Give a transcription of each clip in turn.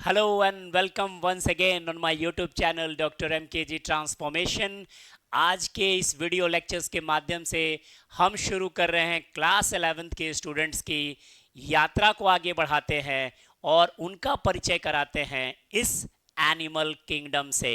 Hello and welcome once again on my YouTube channel Dr. MKG Transformation। आज के इस video lectures के माध्यम से हम शुरू कर रहे हैं क्लास 11th के स्टूडेंट्स की यात्रा को आगे बढ़ाते हैं और उनका परिचय कराते हैं इस एनिमल किंगडम से।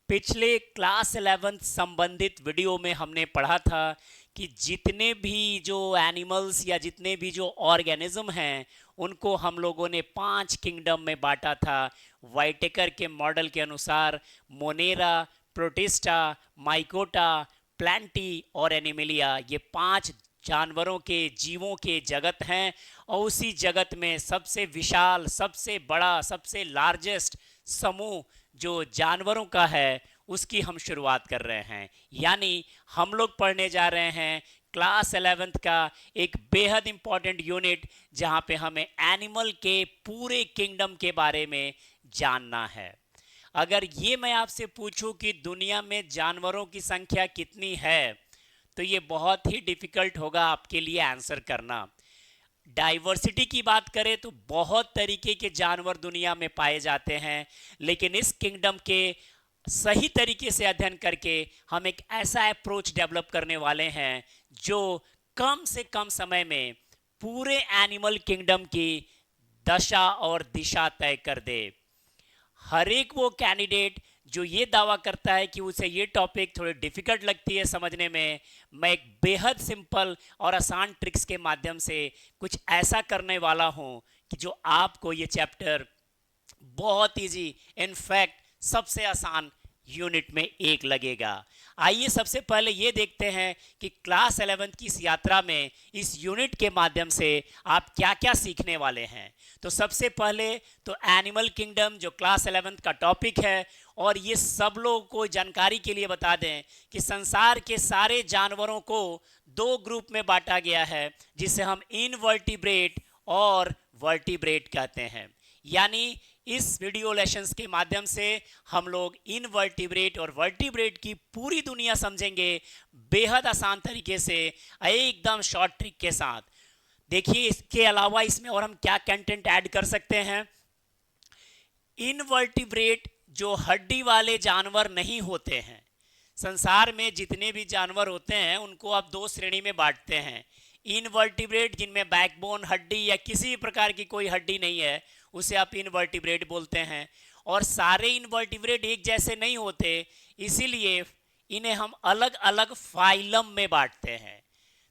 पिछले क्लास 11th संबंधित वीडियो में हमने पढ़ा था कि जितने भी जो एनिमल्स या जितने भी जो ऑर्गेनिज्म हैं उनको हम लोगों ने 5 किंगडम में बांटा था। वाइटेकर के मॉडल के अनुसार मोनेरा, प्रोटिस्टा, माइकोटा, प्लांटी और एनिमिलिया, ये 5 जानवरों के जीवों के जगत हैं और उसी जगत में सबसे विशाल, सबसे बड़ा, सबसे लार्जेस्ट समूह जो जानवरों का है उसकी हम शुरुआत कर रहे हैं। यानी हम लोग पढ़ने जा रहे हैं क्लास 11th का एक बेहद इंपॉर्टेंट यूनिट जहां पे हमें एनिमल के पूरे किंगडम के बारे में जानना है। अगर ये मैं आपसे पूछूं कि दुनिया में जानवरों की संख्या कितनी है तो ये बहुत ही डिफिकल्ट होगा आपके लिए आंसर करना। डाइवर्सिटी की बात करें तो बहुत तरीके के जानवर दुनिया में पाए जाते हैं, लेकिन इस किंगडम के सही तरीके से अध्ययन करके हम एक ऐसा अप्रोच डेवलप करने वाले हैं जो कम से कम समय में पूरे एनिमल किंगडम की दशा और दिशा तय कर दे। हर एक वो कैंडिडेट जो ये दावा करता है कि उसे ये टॉपिक थोड़ी डिफिकल्ट लगती है समझने में, मैं एक बेहद सिंपल और आसान ट्रिक्स के माध्यम से कुछ ऐसा करने वाला हूँ कि जो आपको ये चैप्टर बहुत इजी, इनफैक्ट सबसे आसान यूनिट में एक लगेगा। आइए सबसे पहले ये देखते हैं कि क्लास 11th की इस यात्रा में इस यूनिट के माध्यम से आप क्या क्या सीखने वाले हैं। तो सबसे पहले तो एनिमल किंगडम जो क्लास 11th का टॉपिक है, और ये सब लोगों को जानकारी के लिए बता दें कि संसार के सारे जानवरों को 2 ग्रुप में बांटा गया है जिसे हम इनवर्टिब्रेट और वर्टिब्रेट कहते हैं। यानी इस वीडियो लेसन्स के माध्यम से हम लोग इनवर्टिब्रेट और वर्टिब्रेट की पूरी दुनिया समझेंगे बेहद आसान तरीके से, एकदम शॉर्ट ट्रिक के साथ। देखिए इसके अलावा इसमें और हम क्या कंटेंट ऐड कर सकते हैं। इनवर्टिब्रेट जो हड्डी वाले जानवर नहीं होते हैं, संसार में जितने भी जानवर होते हैं उनको आप 2 श्रेणी में बांटते हैं। इनवर्टिब्रेट जिनमें बैकबोन, हड्डी या किसी प्रकार की कोई हड्डी नहीं है, उसे आप इनवर्टिब्रेट बोलते हैं। और सारे इनवर्टिब्रेट एक जैसे नहीं होते, इसीलिए इन्हें हम अलग अलग फाइलम में बांटते हैं।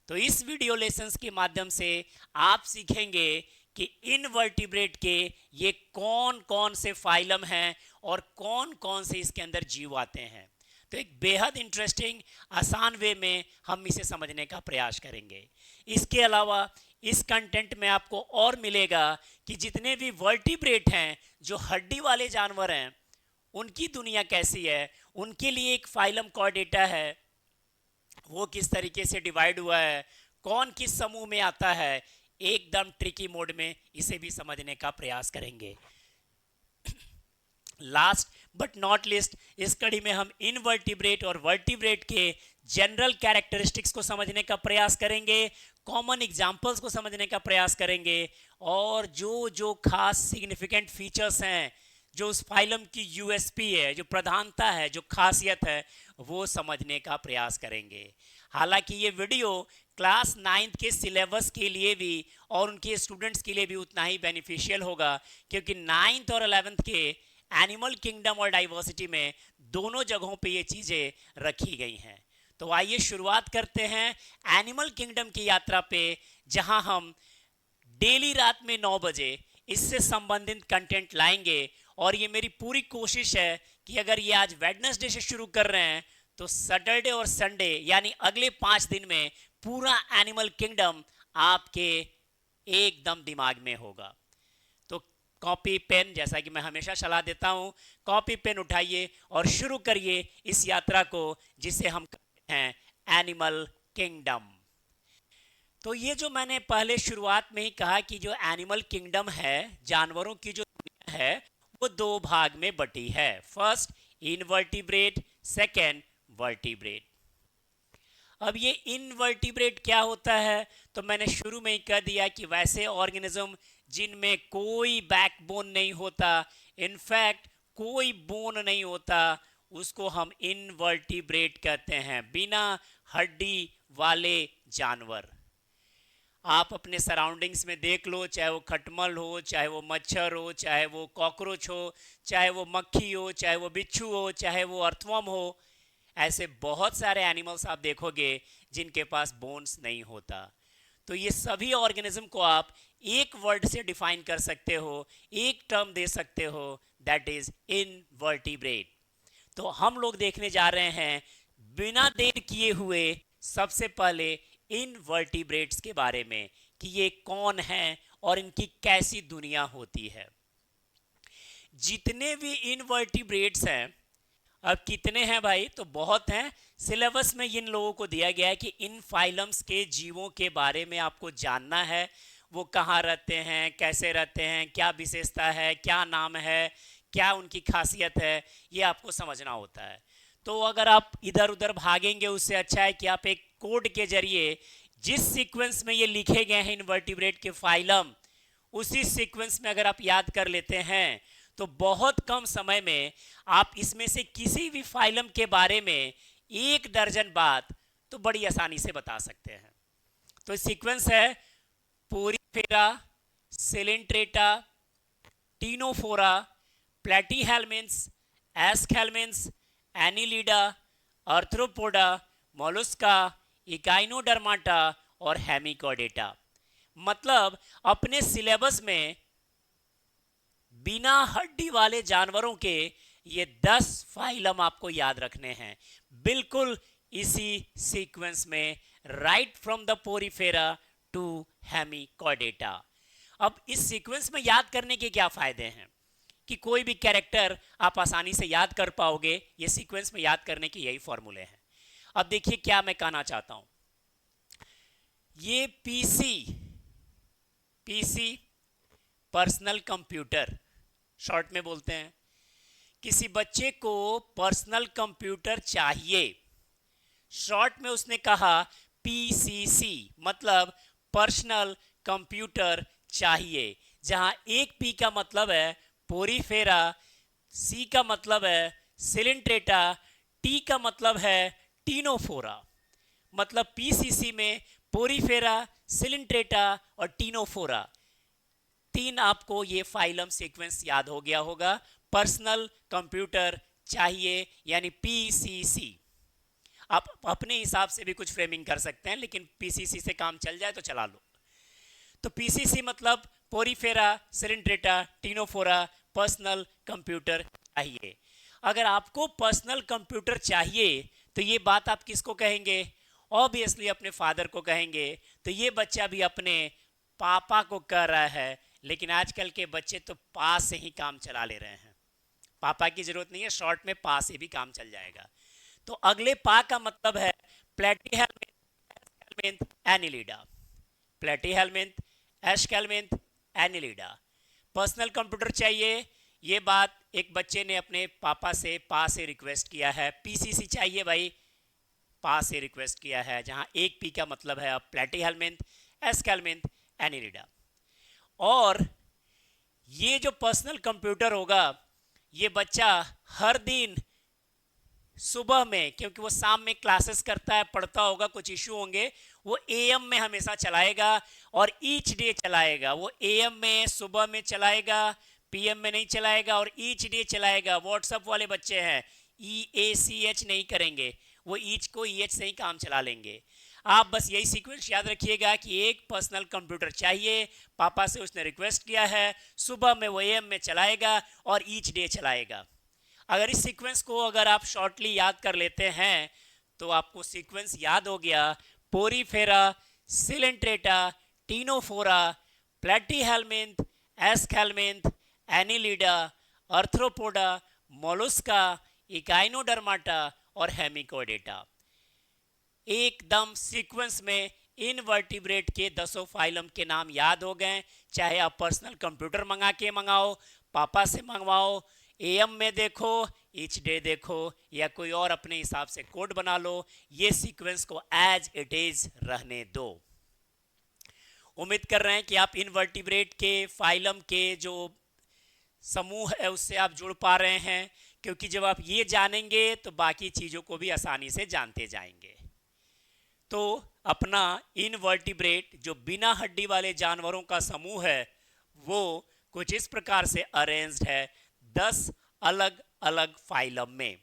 तो इस वीडियो लेसन्स के माध्यम से आप सीखेंगे कि इनवर्टिब्रेट के ये कौन कौन से फाइलम हैं और कौन कौन से इसके अंदर जीव आते हैं। तो एक बेहद इंटरेस्टिंग आसान वे में हम इसे समझने का प्रयास करेंगे। इसके अलावा इस कंटेंट में आपको और मिलेगा कि जितने भी वर्टिब्रेट हैं, जो हड्डी वाले जानवर हैं, उनकी दुनिया कैसी है, उनके लिए एक फाइलम कॉर्डेटा है, वो किस तरीके से डिवाइड हुआ है, कौन किस समूह में आता है। एकदम ट्रिकी मोड में इसे भी समझने का प्रयास करेंगे। लास्ट बट नॉट लिस्ट, इस कड़ी में हम इनवर्टिब्रेट और वर्टिब्रेट के जनरल कैरेक्टरिस्टिक्स को समझने का प्रयास करेंगे, कॉमन एग्जांपल्स को समझने का प्रयास करेंगे, और जो जो खास सिग्निफिकेंट फीचर्स हैं, जो उस फाइलम की यूएसपी है, जो प्रधानता है, जो खासियत है, वो समझने का प्रयास करेंगे। हालांकि ये वीडियो क्लास 9th के सिलेबस के लिए भी और उनके स्टूडेंट्स के लिए भी उतना ही बेनिफिशियल होगा, क्योंकि 9th और 11th के एनिमल किंगडम और डाइवर्सिटी में दोनों जगहों पे ये चीज़ें रखी गई हैं। तो आइए शुरुआत करते हैं एनिमल किंगडम की यात्रा पे, जहां हम डेली रात में 9 बजे इससे संबंधित कंटेंट लाएंगे। और ये मेरी पूरी कोशिश है कि अगर ये आज वेडनेसडे से शुरू कर रहे हैं तो सैटरडे और संडे यानी अगले 5 दिन में पूरा एनिमल किंगडम आपके एकदम दिमाग में होगा। तो कॉपी पेन, जैसा कि मैं हमेशा सलाह देता हूं, कॉपी पेन उठाइए और शुरू करिए इस यात्रा को जिसे हम कहते हैं एनिमल किंगडम। तो ये जो मैंने पहले शुरुआत में ही कहा कि जो एनिमल किंगडम है, जानवरों की जो दुनिया है, वो 2 भाग में बटी है। First invertebrate, second vertebrate. अब ये इनवर्टिब्रेट क्या होता है, तो मैंने शुरू में ही कह दिया कि वैसे ऑर्गेनिज्म जिनमें कोई बैकबोन नहीं होता, इनफैक्ट कोई बोन नहीं होता, उसको हम इनवर्टिब्रेट कहते हैं, बिना हड्डी वाले जानवर। आप अपने सराउंडिंग्स में देख लो, चाहे वो खटमल हो, चाहे वो मच्छर हो, चाहे वो कॉकरोच हो, चाहे वो मक्खी हो, चाहे वो बिच्छू हो, चाहे वो अर्थवर्म हो, ऐसे बहुत सारे एनिमल्स आप देखोगे जिनके पास बोन्स नहीं होता। तो ये सभी ऑर्गेनिज्म को आप एक वर्ड से डिफाइन कर सकते हो, एक टर्म दे सकते हो, दैट इज इनवर्टिब्रेट। तो हम लोग देखने जा रहे हैं बिना देर किए हुए सबसे पहले इनवर्टिब्रेट्स के बारे में कि ये कौन हैं और इनकी कैसी दुनिया होती है। जितने भी इनवर्टिब्रेट्स हैं, अब कितने हैं भाई, तो बहुत हैं। सिलेबस में इन लोगों को दिया गया है कि इन फाइलम्स के जीवों के बारे में आपको जानना है, वो कहाँ रहते हैं, कैसे रहते हैं, क्या विशेषता है, क्या नाम है, क्या उनकी खासियत है, ये आपको समझना होता है। तो अगर आप इधर उधर भागेंगे उससे अच्छा है कि आप एक कोड के जरिए जिस सीक्वेंस में ये लिखे गए हैं इनवर्टिब्रेट के फाइलम, उसी सीक्वेंस में अगर आप याद कर लेते हैं तो बहुत कम समय में आप इसमें से किसी भी फाइलम के बारे में 1 दर्जन बात तो बड़ी आसानी से बता सकते हैं। तो सीक्वेंस है Porifera, Coelenterata, Ctenophora, Platyhelminthes, Aschelminthes, Annelida, Arthropoda, Mollusca, Echinodermata और हेमिकोडेटा। मतलब अपने सिलेबस में बिना हड्डी वाले जानवरों के ये 10 फाइलम आपको याद रखने हैं, बिल्कुल इसी सीक्वेंस में, right from the Porifera to Hemichordata. अब इस सीक्वेंस में याद करने के क्या फायदे हैं कि कोई भी कैरेक्टर आप आसानी से याद कर पाओगे, ये सीक्वेंस में याद करने के यही फॉर्मूले हैं। अब देखिए क्या मैं कहना चाहता हूं। ये पीसी पर्सनल कंप्यूटर शॉर्ट में बोलते हैं। किसी बच्चे को पर्सनल कंप्यूटर चाहिए, शॉर्ट में उसने कहा पीसीसी, मतलब पर्सनल कंप्यूटर चाहिए, जहां एक पी का मतलब है पोरीफेरा, सी का मतलब है सिलेंट्रेटा, टी का मतलब है टीनोफोरा। मतलब पीसीसी में पोरीफेरा, सिलेंट्रेटा और टीनोफोरा, 3 आपको ये फाइलम सीक्वेंस याद हो गया होगा। पर्सनल कंप्यूटर चाहिए यानी पीसीसी। आप अपने हिसाब से भी कुछ फ्रेमिंग कर सकते हैं, लेकिन पीसीसी से काम चल जाए तो चला लो। तो पीसीसी मतलब Porifera, Coelenterata, Ctenophora, personal computer चाहिए। अगर आपको पर्सनल कंप्यूटर चाहिए तो ये बात आप किसको कहेंगे? ऑब्वियसली अपने फादर को कहेंगे। तो ये बच्चा भी अपने पापा को कह रहा है, लेकिन आजकल के बच्चे तो पास से ही काम चला ले रहे हैं, पापा की जरूरत नहीं है, शॉर्ट में पा से भी काम चल जाएगा। तो अगले पा का मतलब है प्लेटीहेल्मिन्थ, Annelida, प्लेटीहेल्मिन्थ, Aschelminth, Annelida. Personal computer चाहिए, ये बात एक बच्चे ने अपने पापा से पा से रिक्वेस्ट किया है। पीसीसी चाहिए भाई, पा से रिक्वेस्ट किया है, जहां एक पी का मतलब है अब प्लेटीहेल्मिन्थ, एस्केल्मिन्थ, एनिलिडा। और ये जो पर्सनल कंप्यूटर होगा, ये बच्चा हर दिन सुबह में, क्योंकि वो शाम में क्लासेस करता है, पढ़ता होगा, कुछ इशू होंगे, वो एएम में हमेशा चलाएगा और ईच डे चलाएगा। वो एएम में सुबह में चलाएगा, पीएम में नहीं चलाएगा, और ईच डे चलाएगा। व्हाट्सएप वाले बच्चे हैं, EACH नहीं करेंगे, वो ईच को EH से ही काम चला लेंगे। आप बस यही सीक्वेंस याद रखिएगा कि एक पर्सनल कंप्यूटर चाहिए, पापा से उसने रिक्वेस्ट किया है, सुबह में वो एएम में चलाएगा और ईच डे चलाएगा। अगर इस सीक्वेंस को अगर आप शॉर्टली याद कर लेते हैं तो आपको सीक्वेंस याद हो गया, Porifera, Coelenterata, Ctenophora, Platyhelminth, Aschelminth, Annelida, Arthropoda, Mollusca, Echinodermata और हेमिकोडेटा। एकदम सीक्वेंस में इनवर्टिब्रेट के 10 फाइलम के नाम याद हो गए। चाहे आप पर्सनल कंप्यूटर मंगाओ, पापा से मंगवाओ, एएम में देखो, ईच डे देखो, या कोई और अपने हिसाब से कोड बना लो, ये सीक्वेंस को एज इट इज रहने दो। उम्मीद कर रहे हैं कि आप इनवर्टिब्रेट के फाइलम के जो समूह है उससे आप जुड़ पा रहे हैं, क्योंकि जब आप ये जानेंगे तो बाकी चीज़ों को भी आसानी से जानते जाएंगे। तो अपना इनवर्टिब्रेट जो बिना हड्डी वाले जानवरों का समूह है वो कुछ इस प्रकार से अरेंज्ड है 10 अलग अलग फाइलम में,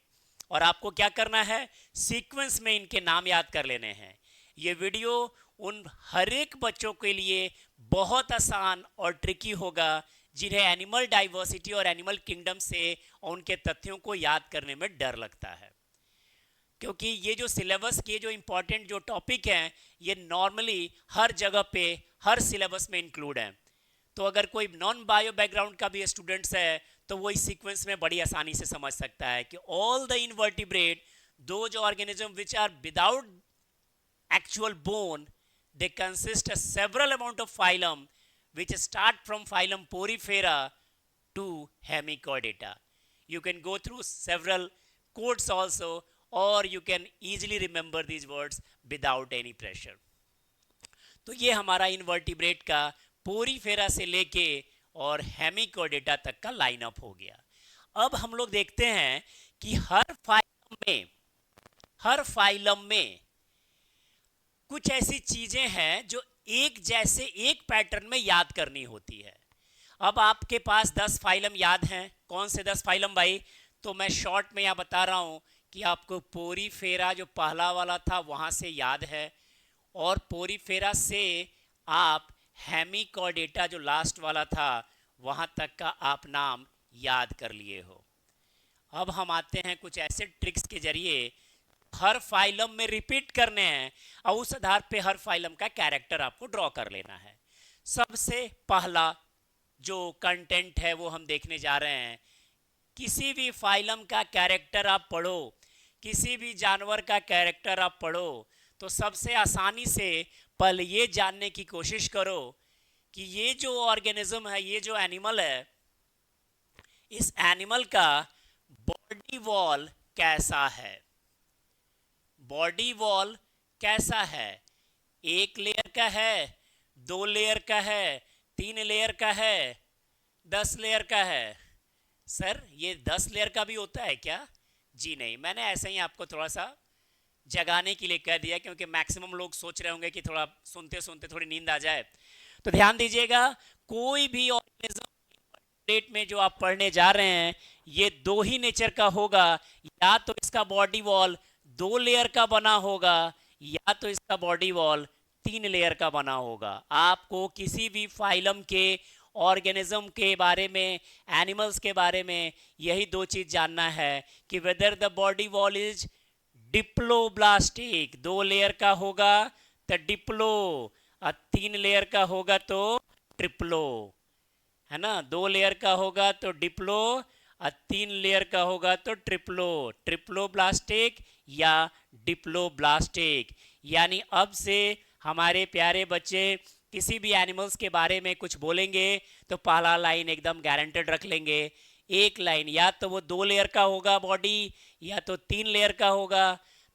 और आपको क्या करना है, सीक्वेंस में इनके नाम याद कर लेने हैं। ये वीडियो उन हर एक बच्चों के लिए बहुत आसान और ट्रिकी होगा जिन्हें एनिमल डाइवर्सिटी और एनिमल किंगडम से उनके तथ्यों को याद करने में डर लगता है, क्योंकि ये जो सिलेबस के जो इंपॉर्टेंट जो टॉपिक हैं ये नॉर्मली हर जगह पे हर सिलेबस में इंक्लूड हैं। तो अगर कोई नॉन बायो बैकग्राउंड का भी स्टूडेंट्स है तो वो इस सीक्वेंस में बड़ी आसानी से समझ सकता है कि ऑल द इनवर्टिब्रेट, दो जो organism which are without actual bone, they consist of several amount of phylum which start from phylum Porifera to Hemichordata. You can go through several codes also, or you can easily remember these words without any pressure. तो ये हमारा invertebrate का Porifera से लेके और Hemichordata तक का lineup हो गया। अब हम लोग देखते हैं कि हर फाइलम में कुछ ऐसी चीजें हैं जो एक जैसे एक पैटर्न में याद करनी होती है। अब आपके पास 10 फाइलम याद हैं। कौन से 10 फाइलम भाई? तो मैं शॉर्ट में यहाँ बता रहा हूँ कि आपको पोरीफेरा जो पहला वाला था वहाँ से याद है, और पोरीफेरा से आप हेमिकोडेटा जो लास्ट वाला था वहाँ तक का आप नाम याद कर लिए हो। अब हम आते हैं कुछ ऐसे ट्रिक्स के जरिए हर फाइलम में रिपीट करने हैं, और उस आधार पे हर फाइलम का कैरेक्टर आपको ड्रॉ कर लेना है। सबसे पहला जो कंटेंट है वो हम देखने जा रहे हैं। किसी भी फाइलम का कैरेक्टर आप पढ़ो, किसी भी जानवर का कैरेक्टर आप पढ़ो, तो सबसे आसानी से पहले ये जानने की कोशिश करो कि ये जो ऑर्गेनिज्म है, ये जो एनिमल है, इस एनिमल का बॉडी वॉल कैसा है। बॉडी वॉल कैसा है? एक लेयर का है, 2 लेयर का है, 3 लेयर का है, 10 लेयर का है? सर ये 10 लेयर का भी होता है क्या? जी नहीं, मैंने ऐसे ही आपको थोड़ा सा जगाने के लिए कह दिया, क्योंकि मैक्सिमम लोग सोच रहे होंगे कि थोड़ा सुनते सुनते थोड़ी नींद आ जाए। तो ध्यान दीजिएगा, कोई भी ऑर्गेनिज्म प्लेट में जो आप पढ़ने जा रहे हैं ये 2 ही नेचर का होगा। या तो इसका बॉडी वॉल 2 लेयर का बना होगा, या तो इसका बॉडी वॉल 3 लेयर का बना होगा। आपको किसी भी फाइलम के ऑर्गेनिज्म के बारे में, एनिमल्स के बारे में यही 2 चीज जानना है कि whether the body wall is diploblastic, 2 layer का होगा तो डिप्लो, और 3 लेयर का होगा तो ट्रिप्लो, है ना। 2 लेयर का होगा तो डिप्लो, और 3 लेयर का होगा तो ट्रिप्लो, ट्रिप्लोब्लास्टिक या डिप्लोब्लास्टिक। यानी अब से हमारे प्यारे बच्चे किसी भी एनिमल्स के बारे में कुछ बोलेंगे तो पहला लाइन एकदम गारंटेड रख लेंगे। एक लाइन या तो वो 2 लेयर का होगा बॉडी, या तो 3 लेयर का होगा,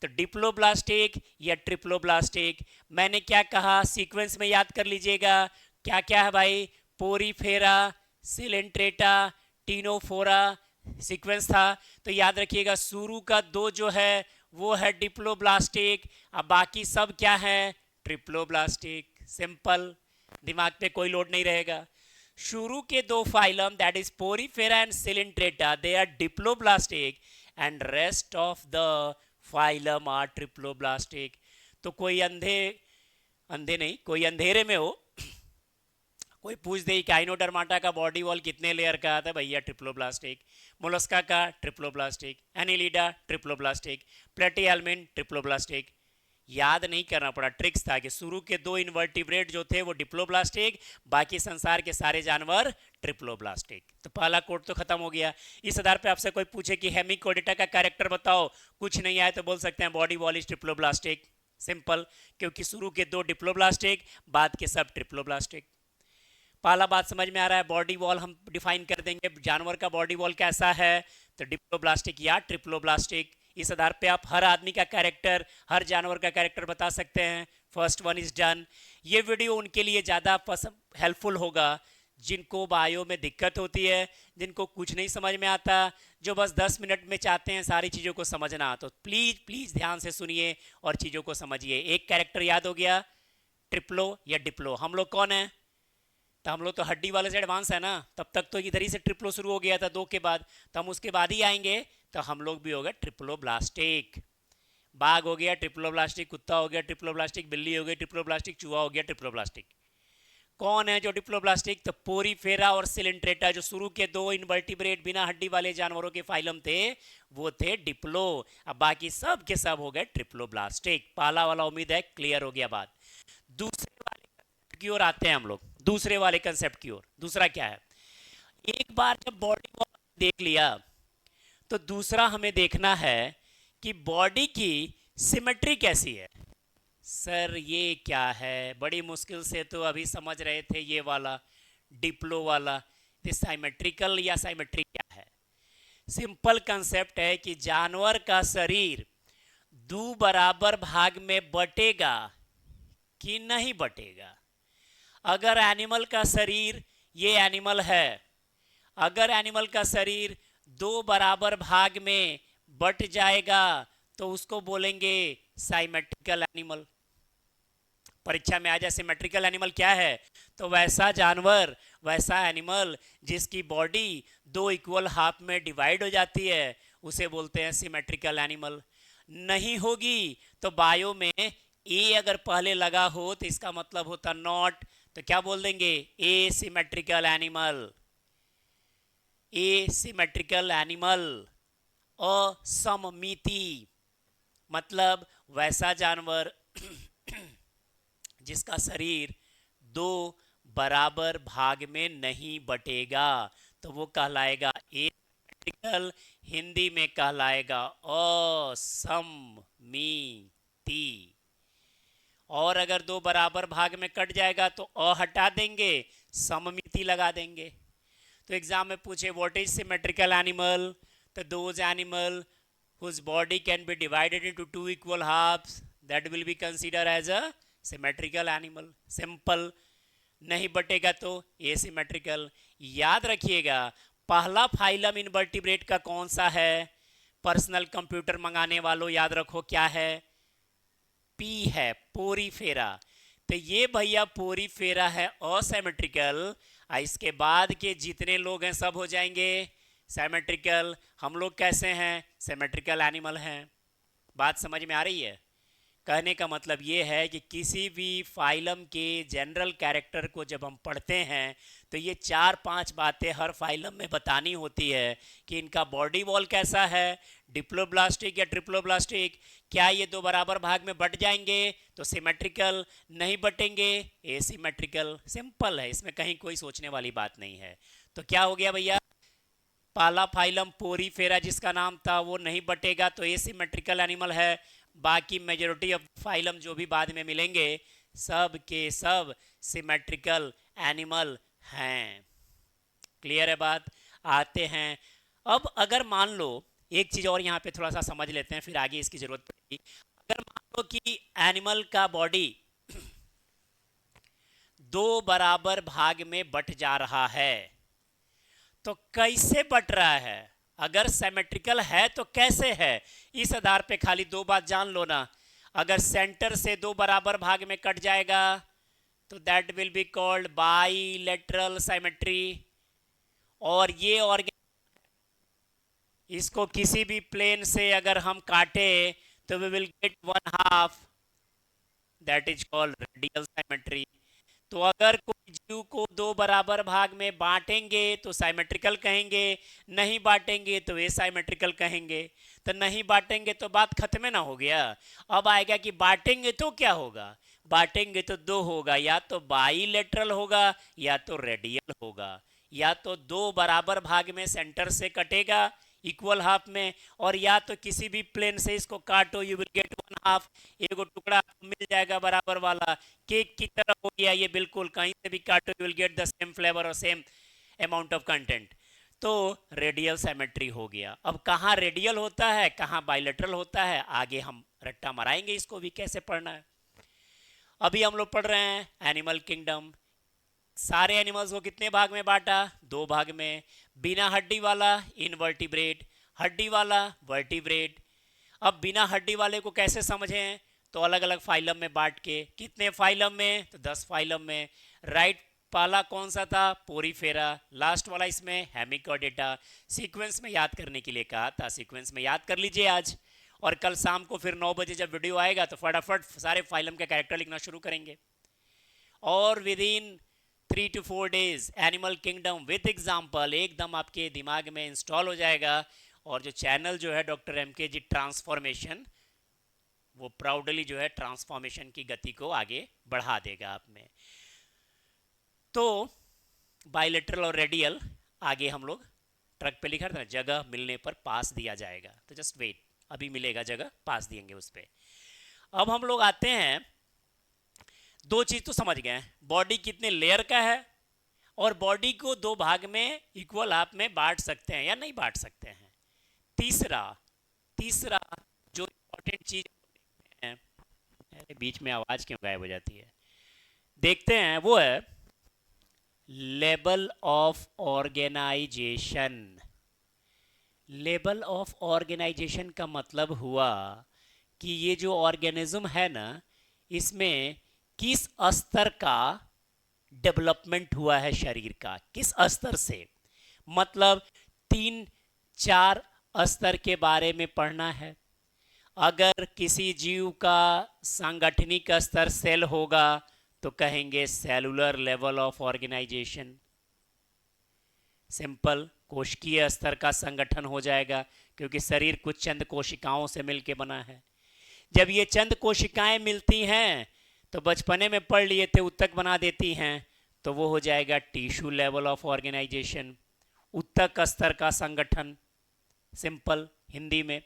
तो डिप्लोब्लास्टिक या ट्रिप्लोब्लास्टिक। मैंने क्या कहा, सीक्वेंस में याद कर लीजिएगा। क्या क्या है भाई? पोरीफेरा, सिलेंट्रेटा, टीनोफोरा सीक्वेंस था। तो याद रखिएगा शुरू का 2 जो है वो है डिप्लोब्लास्टिक, अब बाकी सब क्या है? ट्रिप्लोब्लास्टिक। सिंपल, दिमाग पे कोई लोड नहीं रहेगा। शुरू के 2 phylum that is Porifera and Coelenterata, they are diploblastic and rest of the phylum are triploblastic. तो कोई अंधे नहीं, कोई अंधेरे में हो, कोई पूछ दे काइनोडर्माटा का बॉडी वॉल कितने लेयर का आता है, भैया ट्रिप्लोब्लास्टिक। मोलस्का का ट्रिप्लोब्लास्टिक, एनिलिडा ट्रिप्लोब्लास्टिक, प्लेटिहेल्मिन ट्रिप्लोब्लास्टिक। याद नहीं करना पड़ा, ट्रिक्स था कि शुरू के 2 इन्वर्टिब्रेट जो थे वो डिप्लोब्लास्टिक, बाकी संसार के सारे जानवर ट्रिप्लोब्लास्टिक। तो पहला कोड तो खत्म हो गया। इस आधार पे आपसे कोई पूछे कि हेमिकोडेटा का कैरेक्टर बताओ, कुछ नहीं आए तो बोल सकते हैं body wall is triploblastic. Simple, क्योंकि शुरू के 2 डिप्लोब्लास्टिक, बाद के सब ट्रिप्लोब्लास्टिक। पहला बात समझ में आ रहा है। बॉडी वॉल हम डिफाइन कर देंगे, जानवर का बॉडी वॉल कैसा है, तो डिप्लोब्लास्टिक या ट्रिप्लोब्लास्टिक। इस आधार पे आप हर आदमी का कैरेक्टर, हर जानवर का कैरेक्टर बता सकते हैं। First one is done. ये वीडियो उनके लिए ज़्यादा हेल्पफुल होगा जिनको बायो में दिक्कत होती है, जिनको कुछ नहीं समझ में आता, जो बस 10 मिनट में चाहते हैं सारी चीज़ों को समझना। तो प्लीज़ प्लीज़ ध्यान से सुनिए और चीज़ों को समझिए। एक कैरेक्टर याद हो गया, ट्रिप्लो या डिप्लो। हम लोग कौन है? तो हम लोग तो हड्डी वाले से एडवांस है ना, तब तक तो इधर ही से ट्रिप्लो शुरू हो गया था 2 के बाद, तो हम उसके बाद ही आएंगे। तो हम लोग भी हो गए ट्रिप्लोब्लास्टिक। बाघ हो गया ट्रिप्लोब्लास्टिक, कुत्ता हो गया ट्रिप्लोब्लास्टिक, बिल्ली हो गई ट्रिप्लोब्लास्टिक, चूहा हो गया ट्रिप्लोब्लास्टिक। कौन है जो डिप्लोब्लास्टिक? तो पोरीफेरा और सिलेंट्रेटा, जो शुरू के 2 इनवर्टिब्रेट बिना हड्डी वाले जानवरों के फाइलम थे, वो थे डिप्लो। अब बाकी सब के सब हो गए ट्रिप्लोब्लास्टिक। पहला वाला उम्मीद है क्लियर हो गया बात। दूसरे वाले कंसेप्ट की ओर आते हैं हम लोग। दूसरे वाले कंसेप्ट की ओर, दूसरा क्या है? एक बार जब बॉडी को देख लिया तो दूसरा हमें देखना है कि बॉडी की सिमेट्री कैसी है। सर ये क्या है? बड़ी मुश्किल से तो अभी समझ रहे थे ये वाला डिप्लो वाला। ये साइमेट्रिकल या साइमेट्रिक क्या है? सिंपल कंसेप्ट है कि जानवर का शरीर 2 बराबर भाग में बटेगा कि नहीं बटेगा। अगर एनिमल का शरीर, ये एनिमल है, अगर एनिमल का शरीर 2 बराबर भाग में बट जाएगा तो उसको बोलेंगे साइमेट्रिकल एनिमल। परीक्षा में आ जाए सिमेट्रिकल एनिमल क्या है, तो वैसा जानवर, वैसा एनिमल जिसकी बॉडी 2 इक्वल हाफ में डिवाइड हो जाती है, उसे बोलते हैं सिमेट्रिकल एनिमल। नहीं होगी तो बायो में ए अगर पहले लगा हो तो इसका मतलब होता नॉट, तो क्या बोल देंगे? Asymmetrical animal. Asymmetrical animal. असममिति मतलब वैसा जानवर जिसका शरीर 2 बराबर भाग में नहीं बटेगा, तो वो कहलाएगा एसिमेट्रिकल, हिंदी में कहलाएगा असममिति। और अगर 2 बराबर भाग में कट जाएगा तो अ हटा देंगे, सममिति लगा देंगे। तो एग्जाम में पूछे व्हाट इज सिमेट्रिकल एनिमल, तो those animal whose body can be divided into 2 equal halves, that will be considered as a symmetrical animal. Simple. नहीं बटेगा तो asymmetrical। याद रखिएगा पहला फाइलम इनवर्टिब्रेट का कौन सा है? पर्सनल कंप्यूटर मंगाने वालों याद रखो क्या है? पी है, पोरीफेरा। तो ये भैया पोरीफेरा है असिमेट्रिकल। इसके बाद के जितने लोग हैं सब हो जाएंगे सिमेट्रिकल। हम लोग कैसे हैं? सिमेट्रिकल एनिमल हैं। बात समझ में आ रही है? कहने का मतलब ये है कि किसी भी फाइलम के जनरल कैरेक्टर को जब हम पढ़ते हैं तो ये 4-5 बातें हर फाइलम में बतानी होती है कि इनका बॉडी वॉल कैसा है, डिप्लोब्लास्टिक या ट्रिप्लोब्लास्टिक, क्या ये 2 बराबर भाग में बट जाएंगे तो सिमेट्रिकल, नहीं बटेंगे एसिमेट्रिकल। सिंपल है, इसमें कहीं कोई सोचने वाली बात नहीं है। तो क्या हो गया भैया? पहला फाइलम पोरीफेरा जिसका नाम था वो नहीं बटेगा तो एसिमेट्रिकल एनिमल है। बाकी मेजॉरिटी ऑफ फाइलम जो भी बाद में मिलेंगे सब के सब सिमेट्रिकल एनिमल हैं। क्लियर है बात? आते हैं अब, अगर मान लो एक चीज़ और यहाँ पे थोड़ा सा समझ लेते हैं फिर आगे इसकी ज़रूरत पड़ेगी। अगर मान लो कि एनिमल का बॉडी 2 बराबर भाग में बट जा रहा है, तो कैसे बट रहा है? अगर सिमेट्रिकल है तो कैसे है? इस आधार पे खाली 2 बात जान लो ना। अगर सेंटर से 2 बराबर भाग में कट जाएगा तो that will be called bilateral symmetry. और ये ऑर्गन, इसको किसी भी प्लेन से अगर हम काटे तो we will get 1/2, that is called radial symmetry. तो अगर कोई जीव को 2 बराबर भाग में बांटेंगे तो साइमेट्रिकल कहेंगे, नहीं बांटेंगे तो एसाइमेट्रिकल कहेंगे। तो नहीं बांटेंगे तो बात खत्म ना हो गया। अब आएगा कि बांटेंगे तो क्या होगा? बांटेंगे तो 2 होगा, या तो बाइलेटरल होगा या तो रेडियल होगा। या तो 2 बराबर भाग में सेंटर से कटेगा इक्वल हाफ में, और या तो किसी भी प्लेन से इसको काटो यू विल गेट 1/2, एगो टुकड़ा मिल जाएगा बराबर वाला, केक की तरह हो गया ये। बिल्कुल कहीं से भी काटो you will get the same flavour और सेम अमाउंट ऑफ कंटेंट। तो रेडियल सिमेट्री हो गया। अब कहाँ रेडियल होता है, कहाँ बाइलेटरल होता है, आगे हम रट्टा मराएंगे इसको भी कैसे पढ़ना है। अभी हम लोग पढ़ रहे हैं एनिमल किंगडम। सारे एनिमल्स को कितने भाग में बांटा? 2 भाग में। बिना हड्डी वाला इनवर्टिब्रेट, हड्डी वाला वर्टिब्रेट। अब बिना हड्डी वाले को कैसे समझें? तो अलग अलग फाइलम में बांट के। कितने फाइलम में? तो 10 फाइलम में। राइट पाला कौन सा था? पोरीफेरा। लास्ट वाला इसमें हेमिकोडेटा। सीक्वेंस में याद करने के लिए कहा था, सीक्वेंस में याद कर लीजिए आज, और कल शाम को फिर 9 बजे जब वीडियो आएगा तो फटाफट सारे फाइलम के कैरेक्टर लिखना शुरू करेंगे। और with in 3 to 4 days animal kingdom with example एकदम आपके दिमाग में इंस्टॉल हो जाएगा। और जो चैनल जो है डॉक्टर MKG ट्रांसफॉर्मेशन, वो प्राउडली जो है ट्रांसफॉर्मेशन की गति को आगे बढ़ा देगा आप में। तो बायलेटरल और रेडियल आगे हम लोग ट्रक पे लिखा था, जगह मिलने पर पास दिया जाएगा, तो जस्ट वेट, अभी मिलेगा जगह, पास देंगे उस पर। अब हम लोग आते हैं, 2 चीज तो समझ गए, बॉडी कितने लेयर का है और बॉडी को 2 भाग में इक्वल हाफ में बांट सकते हैं या नहीं बांट सकते हैं। तीसरा जो इंपॉर्टेंट चीज है, बीच में आवाज क्यों गायब हो जाती है, देखते हैं, वो है level of organisation. Level of organisation का मतलब हुआ कि ये जो ऑर्गेनिज्म है ना, इसमें किस स्तर का डेवलपमेंट हुआ है शरीर का, किस स्तर से, मतलब 3-4 स्तर के बारे में पढ़ना है। अगर किसी जीव का सांगठनिक स्तर सेल होगा तो कहेंगे cellular level of organisation. Simple, कोशिकीय स्तर का संगठन हो जाएगा, क्योंकि शरीर कुछ चंद कोशिकाओं से मिलकर बना है। जब ये चंद कोशिकाएं मिलती हैं तो बचपने में पढ़ लिए थे, उत्तक बना देती हैं, तो वो हो जाएगा टिश्यू लेवल ऑफ ऑर्गेनाइजेशन, उत्तक स्तर का संगठन, सिंपल हिंदी में।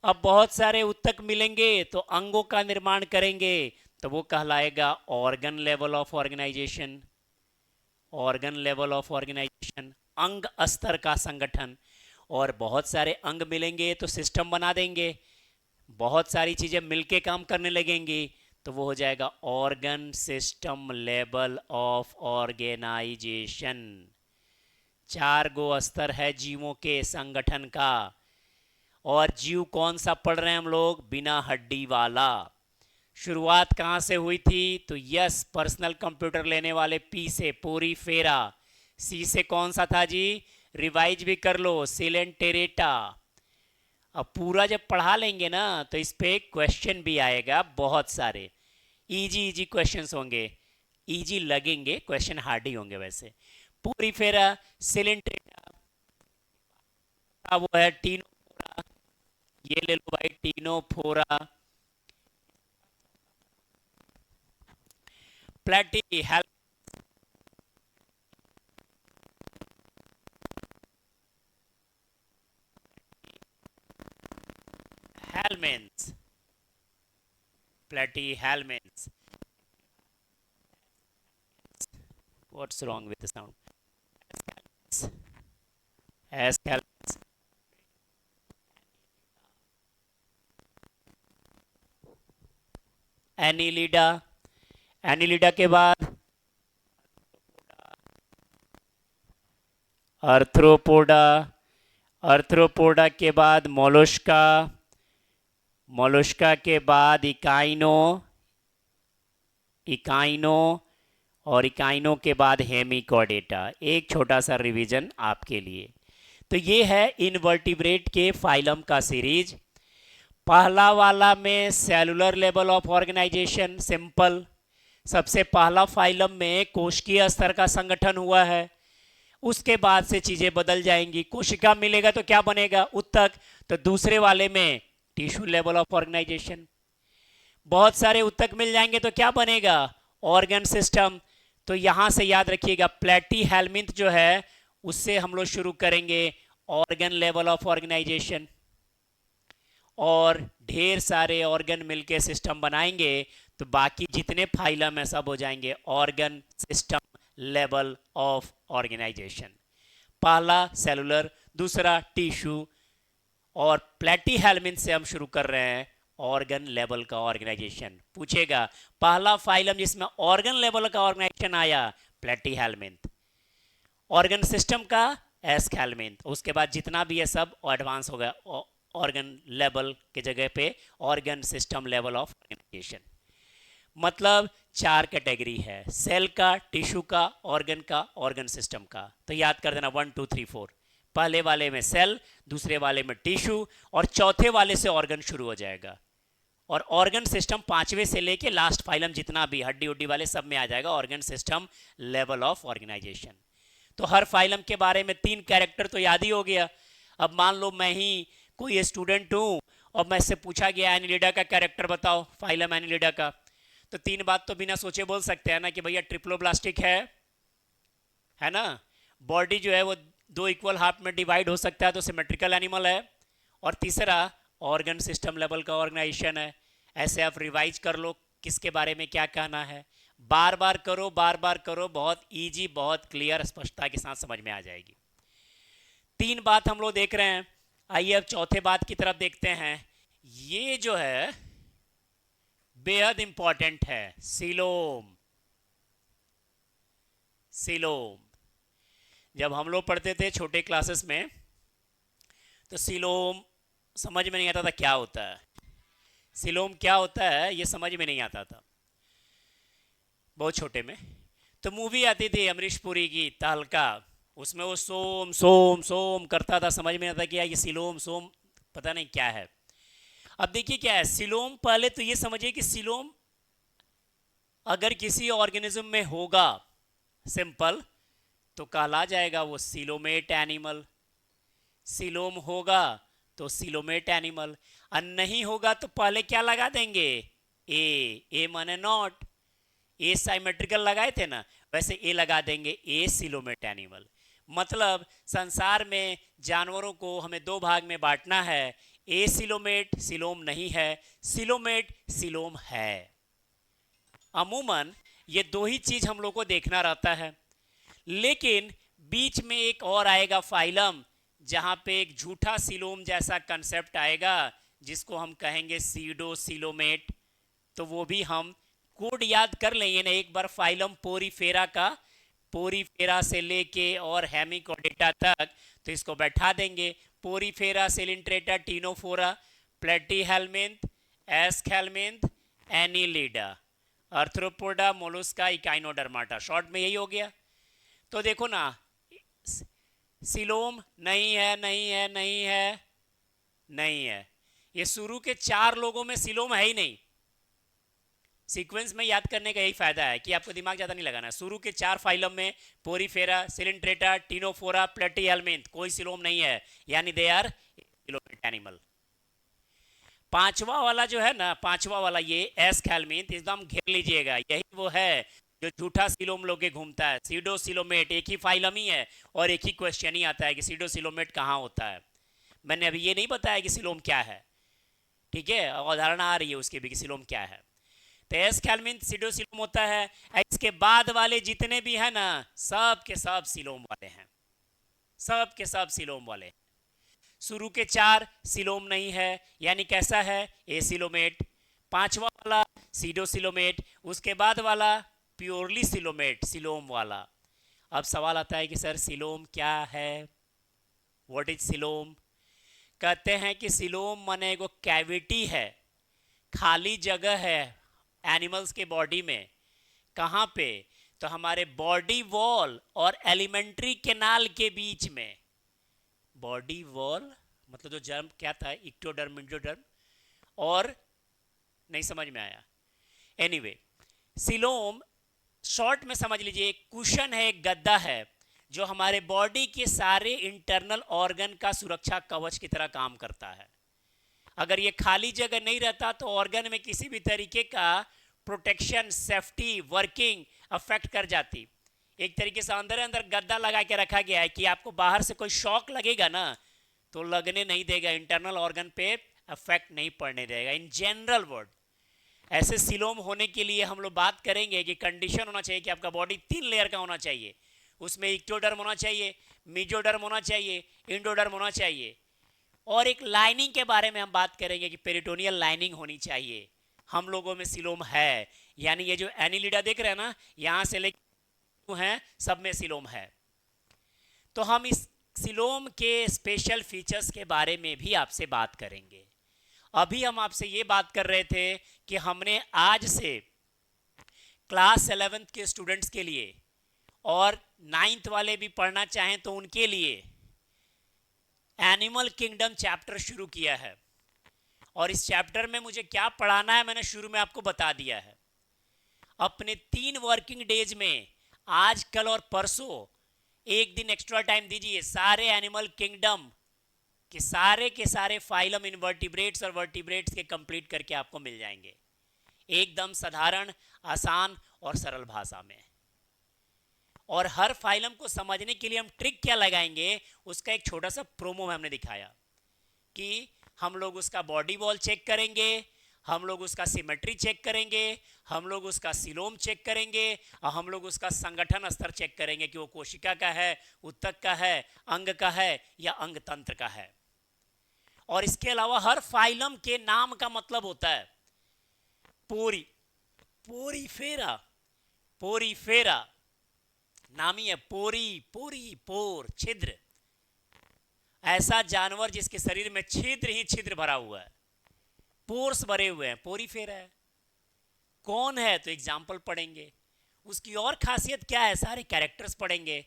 अब बहुत सारे उत्तक मिलेंगे तो अंगों का निर्माण करेंगे, तो वो कहलाएगा organ level of organisation. Organ level of organisation, अंग स्तर का संगठन। और बहुत सारे अंग मिलेंगे तो सिस्टम बना देंगे, बहुत सारी चीजें मिलके काम करने लगेंगी, तो वो हो जाएगा organ system level of organisation. 4 गो स्तर है जीवों के संगठन का। और जीव कौन सा पढ़ रहे हैं हम लोग? बिना हड्डी वाला। शुरुआत कहाँ से हुई थी? तो यस, पर्सनल कंप्यूटर लेने वाले पी से पोरीफेरा, सी से कौन सा था जी? रिवाइज भी कर लो, सिलेंटेरेटा। अब पूरा जब पढ़ा लेंगे ना तो इस पे क्वेश्चन भी आएगा, बहुत सारे इजी क्वेश्चंस होंगे, इजी लगेंगे, क्वेश्चन हार्ड ही होंगे वैसे। पोरीफेरा, सिलेंटेरेटा, वो है टीनोफोरा, ये ले लो भाई टीनोफोरा। प्लेटी हेलमेंस, platyhelminths. What's wrong with the sound? Aschelminths. Annelida, Annelida के बाद अर्थ्रोपोडा, अर्थ्रोपोडा के बाद मोलस्का, मोलस्का के बाद इकाइनो, इकाइनो, और इकाइनो के बाद हेमिकोडेटा। एक छोटा सा रिवीजन आपके लिए। तो ये है इनवर्टिब्रेट के फाइलम का सीरीज। पहला वाला में cellular level of organisation, simple, सबसे पहला फाइलम में कोशिकीय स्तर का संगठन हुआ है। उसके बाद से चीजें बदल जाएंगी, कोशिका मिलेगा तो क्या बनेगा? उत्तक। तो दूसरे वाले में टिश्यू लेवल ऑफ ऑर्गेनाइजेशन। बहुत सारे उत्तक मिल जाएंगे तो क्या बनेगा? Organ system. तो यहां से याद रखिएगा, प्लेटीहेल्मिंथ जो है उससे हम लोग शुरू करेंगे ऑर्गन लेवल ऑफ ऑर्गेनाइजेशन, और ढेर सारे ऑर्गन मिलके सिस्टम बनाएंगे तो बाकी जितने फाइलम है सब हो जाएंगे organ system level of organisation. पहला सेलुलर, दूसरा टिश्यू, और प्लेटीहेल्मिंथ से हम शुरू कर रहे हैं ऑर्गन लेवल का ऑर्गेनाइजेशन। पूछेगा पहला फाइलम जिसमें ऑर्गन लेवल का ऑर्गेनाइजेशन आया, प्लेटीहेल्मिन्थ। ऑर्गन सिस्टम का एस्केल्मिन्थ। उसके बाद जितना भी है सब एडवांस हो गया ऑर्गन लेवल के जगह पे organ system level of organisation. मतलब 4 कैटेगरी है, सेल का, टिश्यू का, ऑर्गन का, ऑर्गन सिस्टम का। तो याद कर देना 1 2 3 4। पहले वाले में सेल, दूसरे वाले में टिश्यू, और चौथे वाले से ऑर्गन शुरू हो जाएगा। और ऑर्गन सिस्टम 5वें से लेके लास्ट फाइलम जितना भी हड्डी उड्डी वाले सब में आ जाएगा organ system level of organisation. तो हर फाइलम के बारे में 3 कैरेक्टर तो याद ही हो गया। अब मान लो मैं ही कोई स्टूडेंट हूं और मैं से पूछा गया एनिलिडा का कैरेक्टर बताओ, फाइलम एनिलिडा का, तो 3 बात तो बिना सोचे बोल सकते हैं ना कि भैया ट्रिप्लोब्लास्टिक है ना। बॉडी जो है वो 2 इक्वल हाफ में डिवाइड हो सकता है तो सिमेट्रिकल एनिमल है। और तीसरा ऑर्गन सिस्टम लेवल का ऑर्गेनाइजेशन है। ऐसे आप रिवाइज कर लो किसके बारे में क्या कहना है, बार बार करो, बार बार करो, बहुत इजी, बहुत क्लियर, स्पष्टता के साथ समझ में आ जाएगी। 3 बात हम लोग देख रहे हैं। आइए अब चौथे बात की तरफ देखते हैं। ये जो है बेहद इंपॉर्टेंट है, सीलोम। सीलोम जब हम लोग पढ़ते थे छोटे क्लासेस में तो सीलोम समझ में नहीं आता था क्या होता है। सीलोम क्या होता है ये समझ में नहीं आता था बहुत छोटे में। तो मूवी आती थी अमरीश पुरी की तहलका, उसमें वो सोम सोम सोम करता था, समझ में आता कि ये सीलोम सोम पता नहीं क्या है। अब देखिए क्या है सीलोम। पहले तो ये समझिए कि सीलोम अगर किसी ऑर्गेनिज्म में होगा सिंपल तो कहला जाएगा वो सीलोमेट एनिमल। सीलोम होगा तो सीलोमेट एनिमल, और नहीं होगा तो पहले क्या लगा देंगे, ए माने नॉट। ए साइमेट्रिकल लगाए थे ना, वैसे ए लगा देंगे, ए सीलोमेट एनिमल। मतलब संसार में जानवरों को हमें 2 भाग में बांटना है, ए सीलोमेट, सीलोम नहीं है, सीलोमेट, सीलोम है। अमूमन ये 2 ही चीज हम लोग को देखना रहता है। लेकिन बीच में एक और आएगा फाइलम जहां पे एक झूठा सीलोम जैसा कंसेप्ट आएगा जिसको हम कहेंगे सीडो सीलोमेट। तो वो भी हम कोड याद कर लेंगे ना एक बार फाइलम पोरीफेरा का, पोरीफेरा से लेके और हेमिकोडेटा तक, तो इसको बैठा देंगे। Porifera, Coelenterata, Ctenophora, Platyhelminth, Aschelminth, Annelida, Arthropoda, Mollusca, Echinodermata, short में यही हो गया। तो देखो ना सीलोम नहीं है, नहीं है, नहीं है, नहीं है। ये शुरू के 4 लोगों में सीलोम है ही नहीं। सीक्वेंस में याद करने का यही फायदा है कि आपको दिमाग ज्यादा नहीं लगाना। शुरू के 4 फाइलम में पोरीफेरा, सिलिंट्रेटा, टीनोफोरा, प्लेटीहेल्मिन्थ, कोई सीलोम नहीं है, यानी दे आर सीलोमेट एनिमल। 5वां वाला जो है ना, 5वां वाला ये एस्केल्मिन्थ, एकदम घेर लीजिएगा, यही वो है जो झूठा सीलोम लोगे घूमता है। सीडो सीलोमेट एक ही फाइलम ही है और एक ही क्वेश्चन ही आता है कि सीडो सीलोमेट कहाँ होता है। मैंने अभी ये नहीं बताया कि सीलोम क्या है, ठीक है, अवधारणा आ रही है उसके भी कि सीलोम क्या है। तो एस्केल्मिन्थ सीडो सीलोम होता है। इसके बाद वाले जितने भी है ना सब के सब सीलोम वाले हैं, सब के सब सीलोम वाले हैं। शुरू के 4 सीलोम नहीं है, यानी कैसा है, ए सीलोमेट। 5वां वाला सीडो सीलोमेट, उसके बाद वाला प्योरली सीलोमेट, सीलोम वाला। अब सवाल आता है कि सर सीलोम क्या है, व्हाट इज सीलोम। कहते हैं कि सीलोम माने एगो कैविटी है, खाली जगह है एनिमल्स के बॉडी में। कहाँ पे, तो हमारे बॉडी वॉल और एलिमेंट्री कैनाल के बीच में। बॉडी वॉल मतलब जो जर्म क्या था, इक्टोडर्म, इंडोडर्म, और नहीं समझ में आया। एनीवे सीलोम शॉर्ट में समझ लीजिए एक कुशन है, एक गद्दा है जो हमारे बॉडी के सारे इंटरनल ऑर्गन का सुरक्षा कवच की तरह काम करता है। अगर ये खाली जगह नहीं रहता तो ऑर्गन में किसी भी तरीके का प्रोटेक्शन, सेफ्टी, वर्किंग अफेक्ट कर जाती। एक तरीके से अंदर अंदर गद्दा लगा के रखा गया है कि आपको बाहर से कोई शॉक लगेगा ना तो लगने नहीं देगा, इंटरनल ऑर्गन पे अफेक्ट नहीं पड़ने देगा। इन जनरल वर्ड ऐसे सीलोम होने के लिए हम लोग बात करेंगे कि कंडीशन होना चाहिए कि आपका बॉडी 3 लेयर का होना चाहिए। उसमें इक्टोडर्म होना चाहिए, मीजोडर्म होना चाहिए, इंडोडर्म होना चाहिए। और एक लाइनिंग के बारे में हम बात करेंगे कि पेरिटोनियल लाइनिंग होनी चाहिए। हम लोगों में सिलोम है, यानी ये जो एनिलिडा देख रहे हैं ना, यहां से लेकर है सब में सिलोम है। तो हम इस सिलोम के स्पेशल फीचर्स के बारे में भी आपसे बात करेंगे। अभी हम आपसे ये बात कर रहे थे कि हमने आज से क्लास 11th के स्टूडेंट्स के लिए और 9th वाले भी पढ़ना चाहें तो उनके लिए एनिमल किंगडम चैप्टर शुरू किया है। और इस चैप्टर में मुझे क्या पढ़ाना है मैंने शुरू में आपको बता दिया है। अपने 3 वर्किंग डेज में आज, कल और परसों एक दिन एक्स्ट्रा टाइम दीजिए। सारे एनिमल किंगडम के सारे फाइलम इनवर्टिब्रेट्स और वर्टिब्रेट्स के कंप्लीट करके आपको मिल जाएंगे, एकदम साधारण, आसान और सरल भाषा में। और हर फाइलम को समझने के लिए हम ट्रिक क्या लगाएंगे, उसका एक छोटा सा प्रोमो में हमने दिखाया कि हम लोग उसका बॉडी वॉल चेक करेंगे, हम लोग उसका सिमेट्री चेक करेंगे, हम लोग उसका सिलोम चेक करेंगे, और हम लोग उसका संगठन स्तर चेक करेंगे कि वो कोशिका का है, उत्तक का है, अंग का है या अंग तंत्र का है। और इसके अलावा हर फाइलम के नाम का मतलब होता है। पोरीफेरा, पोरीफेरा नाम ही है, पोर छिद्र, ऐसा जानवर जिसके शरीर में छिद्र ही छिद्र भरा हुआ है, पोर्स भरे हुए हैं, पोरीफेरा है। कौन है तो एग्जाम्पल पढ़ेंगे, उसकी और खासियत क्या है, सारे कैरेक्टर्स पढ़ेंगे।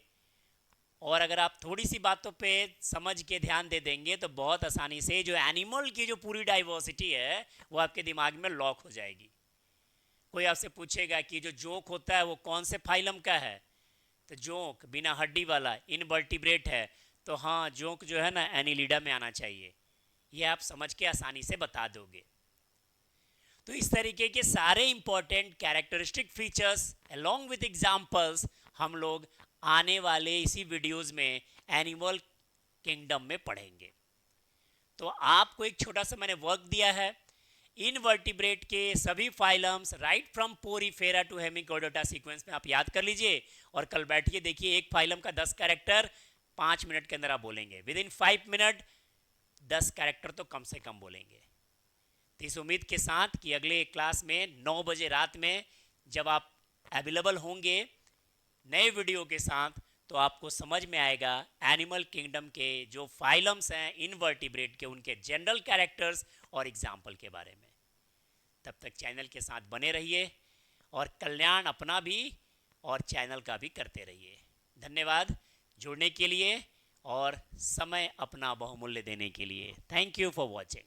और अगर आप थोड़ी सी बातों पे समझ के ध्यान दे देंगे तो बहुत आसानी से जो एनिमल की जो पूरी डाइवर्सिटी है वो आपके दिमाग में लॉक हो जाएगी। कोई आपसे पूछेगा कि जो जोंक होता है वो कौन से फाइलम का है, तो जोंक बिना हड्डी वाला इनवर्टिब्रेट है, तो हाँ जोंक जो है ना एनिलिडा में आना चाहिए, ये आप समझ के आसानी से बता दोगे। तो इस तरीके के सारे important characteristic features along with examples हम लोग आने वाले इसी वीडियोस में एनिमल किंगडम में पढ़ेंगे। तो आपको एक छोटा सा मैंने वर्क दिया है, इनवर्टिब्रेट के सभी phylums right from Porifera to Hemichordata sequence में आप याद कर लीजिए, और कल बैठिए देखिए एक फाइलम का 10 कैरेक्टर 5 मिनट के अंदर आप बोलेंगे। विद इन 5 मिनट 10 कैरेक्टर तो कम से कम बोलेंगे। तो इस उम्मीद के साथ कि अगले क्लास में 9 बजे रात में जब आप अवेलेबल होंगे नए वीडियो के साथ, तो आपको समझ में आएगा एनिमल किंगडम के जो फाइलम्स हैं इनवर्टिब्रेट के, उनके जनरल कैरेक्टर्स और एग्जाम्पल के बारे में। तब तक चैनल के साथ बने रहिए और कल्याण अपना भी और चैनल का भी करते रहिए। धन्यवाद जुड़ने के लिए और समय अपना बहुमूल्य देने के लिए। Thank you for watching.